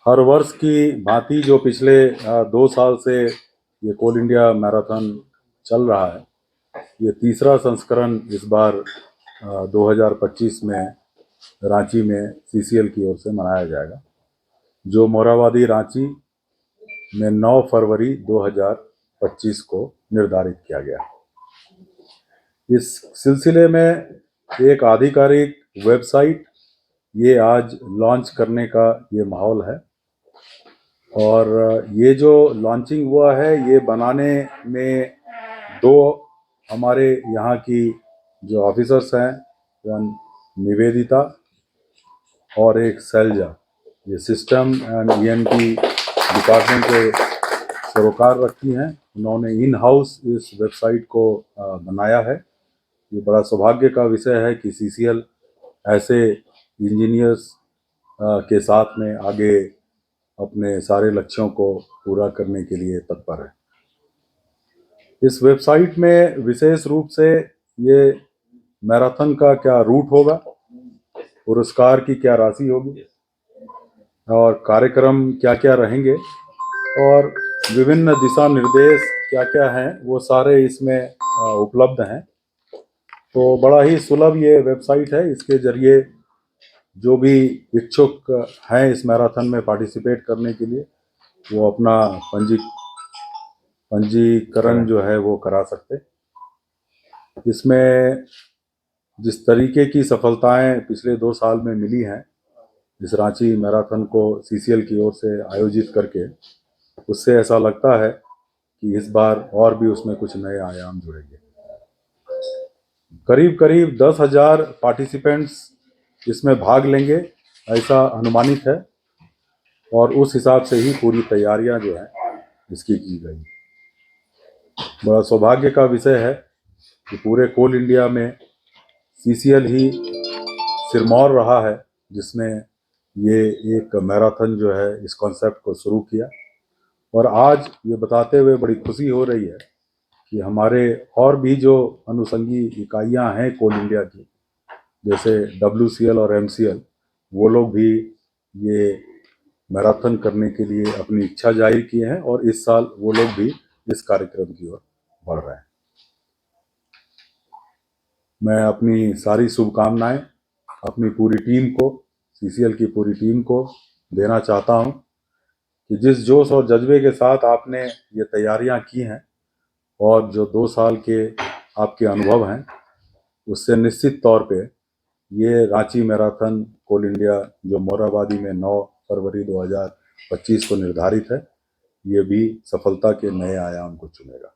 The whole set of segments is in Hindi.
हर वर्ष की भांति जो पिछले 2 साल से ये कोल इंडिया मैराथन चल रहा है, ये तीसरा संस्करण इस बार 2025 में रांची में सीसीएल की ओर से मनाया जाएगा, जो मोराबादी रांची में 9 फरवरी 2025 को निर्धारित किया गया। इस सिलसिले में एक आधिकारिक वेबसाइट ये आज लॉन्च करने का ये माहौल है, और ये जो लॉन्चिंग हुआ है ये बनाने में दो हमारे यहाँ की जो ऑफिसर्स हैं, वन निवेदिता और एक सैलजा, ये सिस्टम एंड ईएनटी डिपार्टमेंट के सरोकार रखती हैं। उन्होंने इन हाउस इस वेबसाइट को बनाया है। ये बड़ा सौभाग्य का विषय है कि सीसीएल ऐसे इंजीनियर्स के साथ में आगे अपने सारे लक्ष्यों को पूरा करने के लिए तत्पर है। इस वेबसाइट में विशेष रूप से ये मैराथन का क्या रूट होगा, पुरस्कार की क्या राशि होगी और कार्यक्रम क्या क्या रहेंगे और विभिन्न दिशा निर्देश क्या क्या हैं, वो सारे इसमें उपलब्ध हैं। तो बड़ा ही सुलभ ये वेबसाइट है। इसके जरिए जो भी इच्छुक हैं इस मैराथन में पार्टिसिपेट करने के लिए, वो अपना पंजीकरण जो है वो करा सकते। इसमें जिस तरीके की सफलताएं पिछले 2 साल में मिली हैं इस रांची मैराथन को सीसीएल की ओर से आयोजित करके, उससे ऐसा लगता है कि इस बार और भी उसमें कुछ नए आयाम जुड़ेंगे। करीब करीब 10,000 पार्टिसिपेंट्स इसमें भाग लेंगे, ऐसा अनुमानित है, और उस हिसाब से ही पूरी तैयारियां जो है इसकी की गई। बड़ा सौभाग्य का विषय है कि पूरे कोल इंडिया में सीसीएल ही सिरमौर रहा है जिसने ये एक मैराथन जो है इस कॉन्सेप्ट को शुरू किया। और आज ये बताते हुए बड़ी खुशी हो रही है कि हमारे और भी जो अनुषंगी इकाइयां हैं कोल इंडिया की, जैसे WCL और MCL, वो लोग भी ये मैराथन करने के लिए अपनी इच्छा जाहिर किए हैं और इस साल वो लोग भी इस कार्यक्रम की ओर बढ़ रहे हैं। मैं अपनी सारी शुभकामनाएं अपनी पूरी टीम को, सीसीएल की पूरी टीम को देना चाहता हूं कि जिस जोश और जज्बे के साथ आपने ये तैयारियां की हैं और जो 2 साल के आपके अनुभव हैं, उससे निश्चित तौर पे ये रांची मैराथन कोल इंडिया जो मोराबादी में 9 फरवरी 2025 को निर्धारित है, ये भी सफलता के नए आयाम को चुनेगा।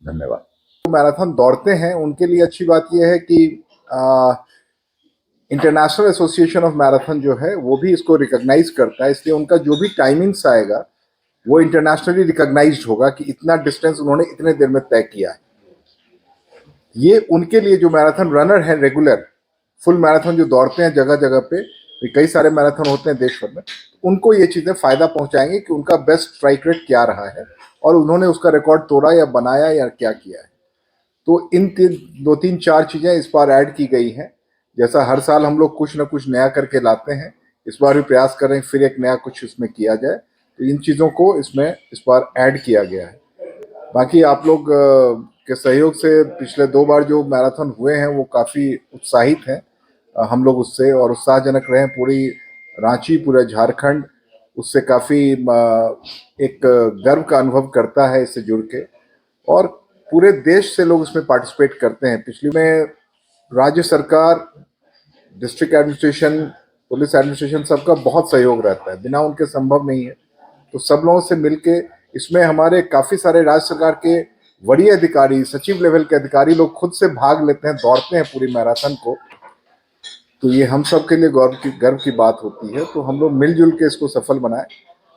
धन्यवाद। मैराथन दौड़ते हैं उनके लिए अच्छी बात यह है कि इंटरनेशनल एसोसिएशन ऑफ मैराथन जो है वो भी इसको रिकॉग्नाइज करता है, इसलिए उनका जो भी टाइमिंग्स आएगा वो इंटरनेशनली रिकॉग्नाइज्ड होगा कि इतना डिस्टेंस उन्होंने इतने देर में तय किया है। ये उनके लिए जो मैराथन रनर है, रेगुलर फुल मैराथन जो दौड़ते हैं जगह जगह पे, कई सारे मैराथन होते हैं देश भर में, उनको ये चीज़ें फ़ायदा पहुंचाएंगे कि उनका बेस्ट स्ट्राइक रेट क्या रहा है और उन्होंने उसका रिकॉर्ड तोड़ा या बनाया या क्या किया है। तो इन 2-3-4 चीज़ें इस बार ऐड की गई हैं। जैसा हर साल हम लोग कुछ ना कुछ नया करके लाते हैं, इस बार भी प्रयास कर रहे हैं फिर एक नया कुछ इसमें किया जाए, तो इन चीज़ों को इसमें इस बार ऐड किया गया है। बाकी आप लोग के सहयोग से पिछले 2 बार जो मैराथन हुए हैं वो काफ़ी उत्साहित हैं हम लोग उससे, और उत्साहजनक रहे हैं। पूरी रांची, पूरा झारखंड उससे काफ़ी एक गर्व का अनुभव करता है इससे जुड़ के, और पूरे देश से लोग इसमें पार्टिसिपेट करते हैं। पिछली में राज्य सरकार, डिस्ट्रिक्ट एडमिनिस्ट्रेशन, पुलिस एडमिनिस्ट्रेशन सबका बहुत सहयोग रहता है, बिना उनके संभव नहीं है। तो सब लोगों से मिलके इसमें हमारे काफ़ी सारे राज्य सरकार के वरीय अधिकारी, सचिव लेवल के अधिकारी लोग खुद से भाग लेते हैं, दौड़ते हैं पूरी मैराथन को। तो ये हम सब के लिए गर्व की बात होती है। तो हम लोग मिलजुल के इसको सफल बनाएं।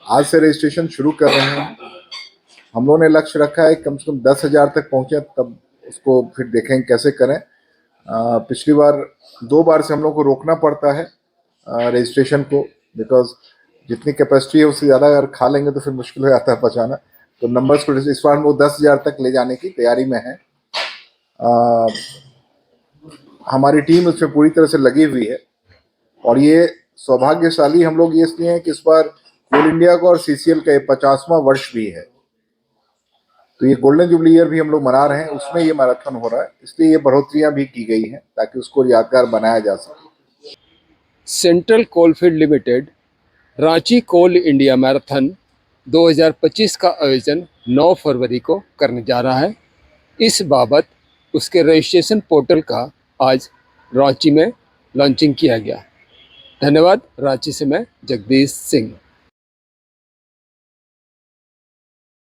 आज से रजिस्ट्रेशन शुरू कर रहे हैं। हम लोगों ने लक्ष्य रखा है कम से कम 10,000 तक पहुँचे, तब उसको फिर देखेंगे कैसे करें। पिछली बार 2 बार से हम लोग को रोकना पड़ता है रजिस्ट्रेशन को, बिकॉज जितनी कैपेसिटी है उससे ज़्यादा अगर खा लेंगे तो फिर मुश्किल हो जाता है पचाना। तो नंबर्स को इस बार वो 10,000 तक ले जाने की तैयारी में है। हमारी टीम उसमें पूरी तरह से लगी हुई है, और ये सौभाग्यशाली हम लोग ये इसलिए हैं कि इस बार कोल इंडिया का और सीसीएल का 50वां वर्ष भी है, तो ये गोल्डन जुबली ईयर भी हम लोग मना रहे हैं, उसमें ये मैराथन हो रहा है, इसलिए ये बढ़ोतरियां भी की गई हैं ताकि उसको यादगार बनाया जा सके। सेंट्रल कोलफील्ड लिमिटेड रांची कोल इंडिया मैराथन 2025 का आयोजन 9 फरवरी को करने जा रहा है। इस बाबत उसके रजिस्ट्रेशन पोर्टल का आज रांची में लॉन्चिंग किया गया। धन्यवाद। रांची से मैं जगदीश सिंह।